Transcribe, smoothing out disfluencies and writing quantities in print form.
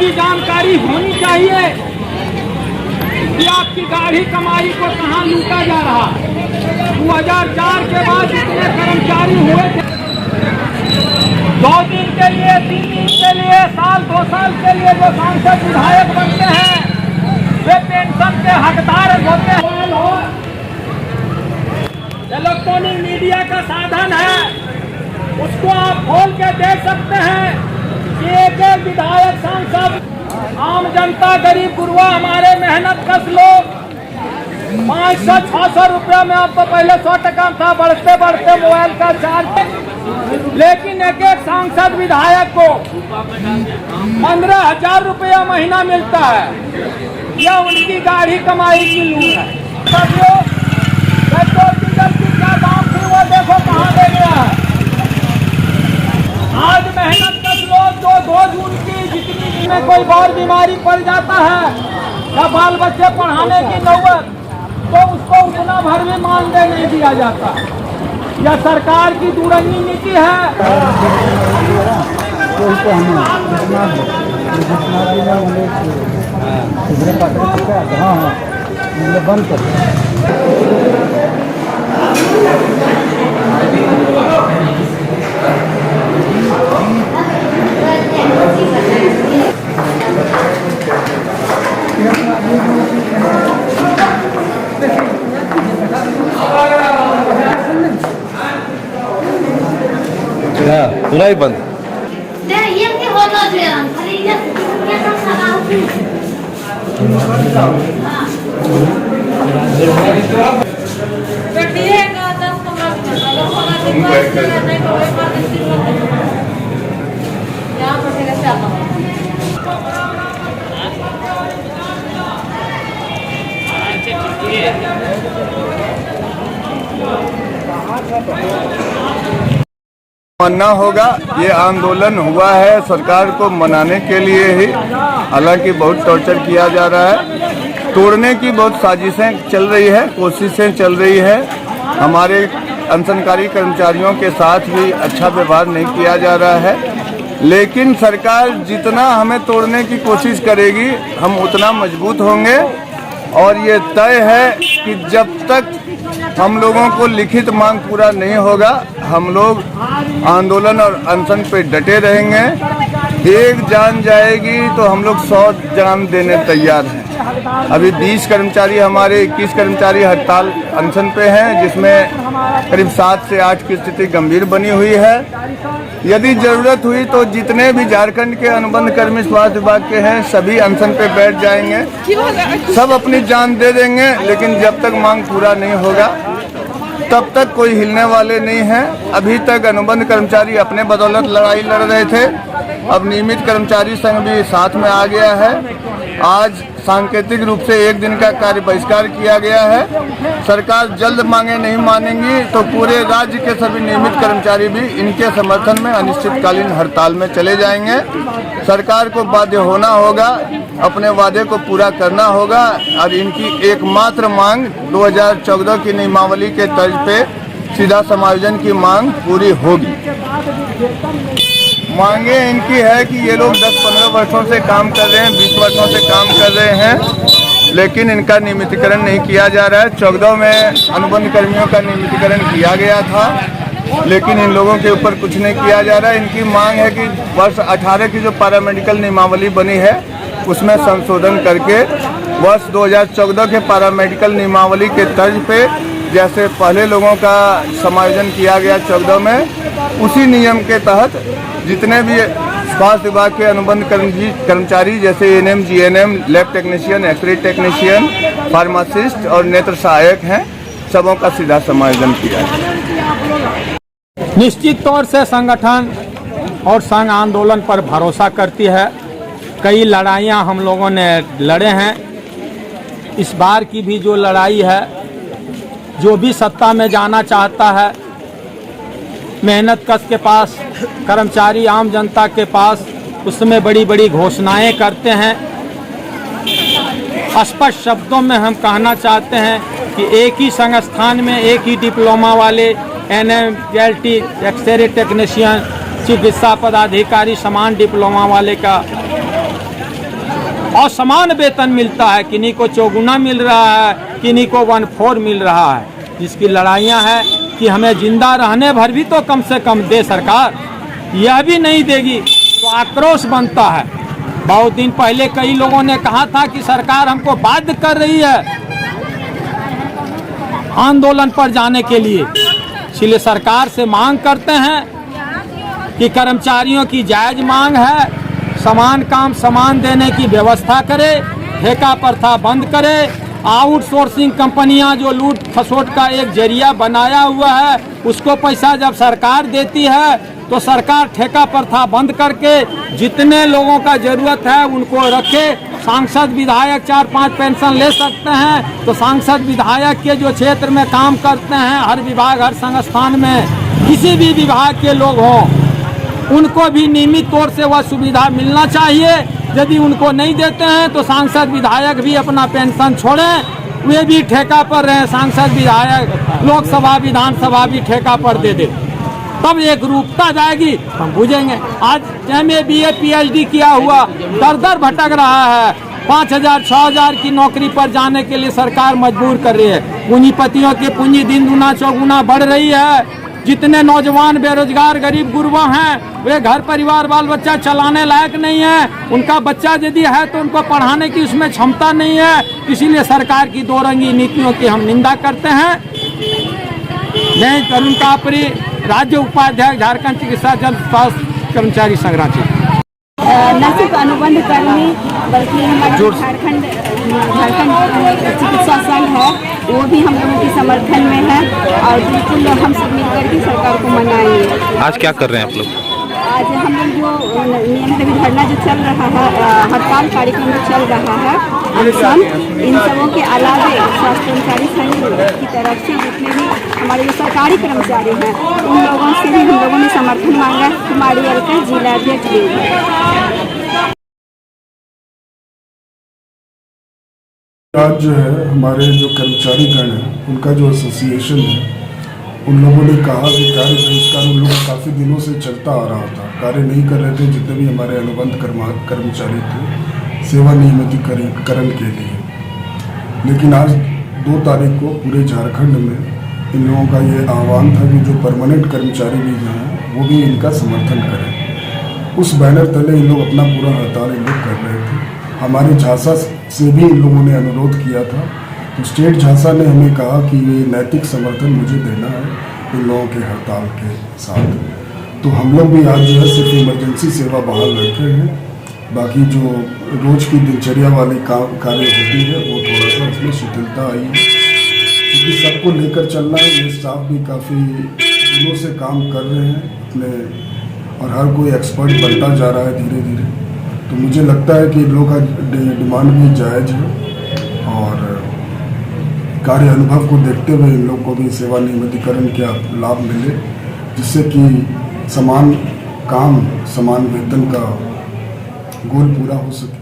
भी जानकारी होनी चाहिए कि आपकी गाढ़ी कमाई को कहाँ लूटा जा रहा है। 2004 के बाद जितने कर्मचारी हुए थे 2 दिन के लिए, 3 दिन के लिए, साल 2 साल के लिए जो सांसद विधायक बनते हैं वे पेंशन के हकदार होते हैं। इलेक्ट्रॉनिक मीडिया का साधन है, उसको आप खोल के देख सकते हैं कि एक विधायक सांसद आम जनता गरीब गुरुआ हमारे मेहनत कश लोग 500-600 रुपये में, अब तो पहले 100 टका था, बढ़ते बढ़ते मोबाइल का चार्ज, लेकिन एक एक सांसद विधायक को 15,000 रुपया महीना मिलता है। यह उनकी गाढ़ी कमाई की लूट है। पेट्रोल डीजल की क्या दाम थी वो देखो कहाँ ले गया है। आज मेहनत कर लोग जो 2 जून की जितनी में कोई और बीमारी पड़ जाता है या बाल बच्चे पढ़ाने की नौबत, तो उसको उतना भर भी मानदेय नहीं दिया जाता। यह सरकार की दूरंगी नीति है। बंद कर पूरा ही बंद। मानना होगा ये आंदोलन हुआ है सरकार को मनाने के लिए ही, हालांकि बहुत टॉर्चर किया जा रहा है, तोड़ने की बहुत साजिशें चल रही है, कोशिशें चल रही है। हमारे अनशनकारी कर्मचारियों के साथ भी अच्छा व्यवहार नहीं किया जा रहा है, लेकिन सरकार जितना हमें तोड़ने की कोशिश करेगी हम उतना मजबूत होंगे। और ये तय है कि जब तक हम लोगों को लिखित मांग पूरा नहीं होगा हम लोग आंदोलन और अनशन पे डटे रहेंगे। एक जान जाएगी तो हम लोग 100 जान देने तैयार हैं। अभी 20 कर्मचारी हमारे 21 कर्मचारी हड़ताल अनशन पे हैं, जिसमें करीब 7 से 8 की स्थिति गंभीर बनी हुई है। यदि जरूरत हुई तो जितने भी झारखंड के अनुबंध कर्मी स्वास्थ्य विभाग के हैं सभी अनशन पे बैठ जाएंगे, सब अपनी जान दे देंगे, लेकिन जब तक मांग पूरा नहीं होगा तब तक कोई हिलने वाले नहीं हैं। अभी तक अनुबंध कर्मचारी अपने बदौलत लड़ाई लड़ रहे थे, अब नियमित कर्मचारी संघ भी साथ में आ गया है। आज सांकेतिक रूप से 1 दिन का कार्य बहिष्कार किया गया है। सरकार जल्द मांगे नहीं मानेंगी तो पूरे राज्य के सभी नियमित कर्मचारी भी इनके समर्थन में अनिश्चितकालीन हड़ताल में चले जाएंगे। सरकार को बाध्य होना होगा, अपने वादे को पूरा करना होगा और इनकी एकमात्र मांग 2014 की नियमावली के तर्ज पे सीधा समायोजन की मांग पूरी होगी। मांगे इनकी है कि ये लोग 10-15 वर्षों से काम कर रहे हैं, 20 वर्षों से काम कर रहे हैं, लेकिन इनका नियमितीकरण नहीं किया जा रहा है। 14 में अनुबंध कर्मियों का नियमितीकरण किया गया था, लेकिन इन लोगों के ऊपर कुछ नहीं किया जा रहा है। इनकी मांग है कि वर्ष 18 की जो पैरामेडिकल नियमावली बनी है उसमें संशोधन करके वर्ष 2014 के पैरामेडिकल नियमावली के तर्ज पे जैसे पहले लोगों का समायोजन किया गया 14 में, उसी नियम के तहत जितने भी स्वास्थ्य विभाग के अनुबंध कर्मचारी जैसे ANM, GNM, lab technician, X-ray technician, pharmacist और नेत्र सहायक हैं, सबों का सीधा समायोजन किया है। निश्चित तौर से संगठन और संघ आंदोलन पर भरोसा करती है। कई लड़ाइयां हम लोगों ने लड़े हैं। इस बार की भी जो लड़ाई है, जो भी सत्ता में जाना चाहता है, मेहनत कश के पास, कर्मचारी आम जनता के पास, उसमें बड़ी बड़ी घोषणाएं करते हैं। स्पष्ट शब्दों में हम कहना चाहते हैं कि एक ही संस्थान में एक ही डिप्लोमा वाले एनएम, एलटी, एक्सरे टेक्नीशियन, चिकित्सा पदाधिकारी समान डिप्लोमा वाले का और समान वेतन मिलता है, किन्हीं को चौगुना मिल रहा है, किन्हीं को 1/4 मिल रहा है। इसकी लड़ाइयाँ हैं कि हमें जिंदा रहने भर भी तो कम से कम दे सरकार, यह भी नहीं देगी तो आक्रोश बनता है। बहुत दिन पहले कई लोगों ने कहा था कि सरकार हमको बाध्य कर रही है आंदोलन पर जाने के लिए, इसलिए सरकार से मांग करते हैं कि कर्मचारियों की जायज मांग है, समान काम समान देने की व्यवस्था करे, ठेका प्रथा बंद करे, आउटसोर्सिंग कंपनियां जो लूट खसोट का एक जरिया बनाया हुआ है उसको पैसा जब सरकार देती है तो सरकार ठेका प्रथा बंद करके जितने लोगों का जरूरत है उनको रखे। सांसद विधायक 4-5 पेंशन ले सकते हैं, तो सांसद विधायक के जो क्षेत्र में काम करते हैं, हर विभाग हर संस्थान में किसी भी विभाग के लोग हों, उनको भी नियमित तौर से वह सुविधा मिलना चाहिए। यदि उनको नहीं देते हैं तो सांसद विधायक भी अपना पेंशन छोड़ें, वे भी ठेका पर रहें। सांसद विधायक लोकसभा विधानसभा भी ठेका पर दे दे, तब एक रूपता जाएगी, हम बुझेंगे। आज MA BA PhD किया हुआ दर दर भटक रहा है, 5,000 6,000 की नौकरी पर जाने के लिए सरकार मजबूर कर रही है। पूंजीपतियों की पूंजी दिन गुना चौगुना बढ़ रही है। जितने नौजवान बेरोजगार गरीब गुरबा हैं वे घर परिवार बाल बच्चा चलाने लायक नहीं है, उनका बच्चा यदि है तो उनको पढ़ाने की उसमें क्षमता नहीं है। इसीलिए सरकार की दो रंगी नीतियों की हम निंदा करते हैं। मैं तरुण कापरी, राज्य उपाध्यक्ष झारखंड चिकित्सा जन स्वास्थ्य कर्मचारी संघ। न सिर्फ अनुबंध कर्मी बल्कि हमारे झारखंड चिकित्सा संघ है वो भी हम लोगों के समर्थन में है और बिल्कुल हम सब मिलकर के सरकार को मनाएंगे। आज क्या कर रहे हैं आप लोग? आज हम लोग जो नियमित धरना जो चल रहा है, हड़ताल कार्यक्रम जो चल रहा है, अनशन, इन सबों के अलावा स्वास्थ्य कर्मचारी संघ की तरफ से जितने भी हमारे जो सरकारी कर्मचारी हैं उन लोगों से भी हम लोगों ने समर्थन मांगा। कुमारी के जिला अध्यक्ष आज जो है हमारे जो कर्मचारीगण हैं उनका जो एसोसिएशन है उन लोगों ने कहा कि कार्य बहिष्कार उन लोग काफ़ी दिनों से चलता आ रहा था, कार्य नहीं कर रहे थे जितने भी हमारे अनुबंध कर्मचारी थे सेवा नियमितीकरण के लिए। लेकिन आज 2 तारीख को पूरे झारखंड में इन लोगों का ये आह्वान था कि जो परमानेंट कर्मचारी भी हैं वो भी इनका समर्थन करें। उस बैनर तले इन लोग अपना पूरा हड़ताल इन लोग कर रहे थे। हमारे झांसा से भी इन लोगों ने अनुरोध किया था, तो स्टेट झांसा ने हमें कहा कि ये नैतिक समर्थन मुझे देना है इन लोगों के हड़ताल के साथ। तो हम लोग भी आज जो है सिर्फ इमरजेंसी सेवा बहाल रखे हैं, बाकी जो रोज़ की दिनचर्या वाली कार्य होती है वो थोड़ा सा उसमें शिथिलता आई है, क्योंकि सबको लेकर चलना है। ये स्टाफ भी काफ़ी दिनों से काम कर रहे हैं अपने, और हर कोई एक्सपर्ट बनता जा रहा है धीरे धीरे। तो मुझे लगता है कि इन लोगों का डिमांड भी जायज़ है और कार्य अनुभव को देखते हुए इन लोग को भी सेवा नियमितीकरण का लाभ मिले, जिससे कि समान काम समान वेतन का गोल पूरा हो सके।